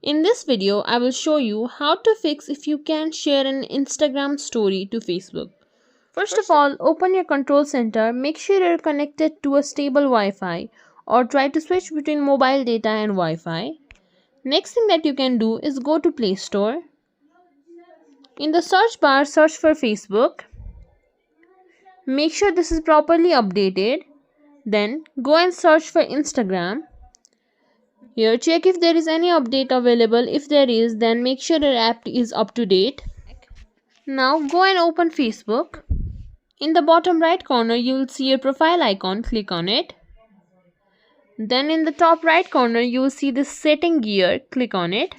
In this video, I will show you how to fix if you can share an Instagram story to Facebook. First of all, open your control center, make sure you're connected to a stable Wi-Fi or try to switch between mobile data and Wi-Fi. Next thing that you can do is go to Play Store. In the search bar, search for Facebook. Make sure this is properly updated. Then go and search for Instagram. Here check if there is any update available. If there is, then make sure your app is up to date. Now go and open Facebook. In the bottom right corner you will see your profile icon. Click on it. Then in the top right corner you will see this setting gear. Click on it.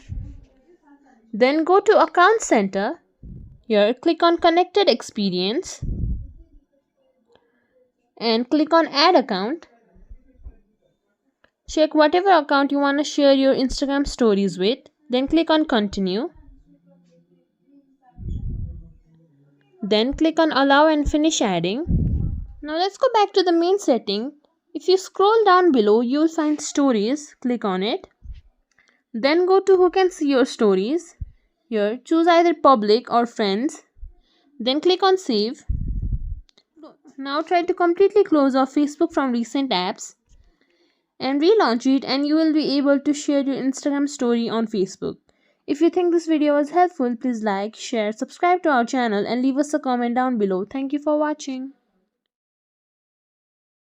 Then go to Account Center. Here click on Connected Experience and click on Add Account. Check whatever account you want to share your Instagram stories with. Then click on Continue. Then click on Allow and finish adding. Now let's go back to the main setting. If you scroll down below, you will find Stories. Click on it. Then go to Who Can See Your Stories. Here choose either Public or Friends. Then click on Save. Now try to completely close off Facebook from recent apps and relaunch it, and you will be able to share your Instagram story on Facebook. If you think this video was helpful, please like, share, subscribe to our channel and leave us a comment down below. Thank you for watching.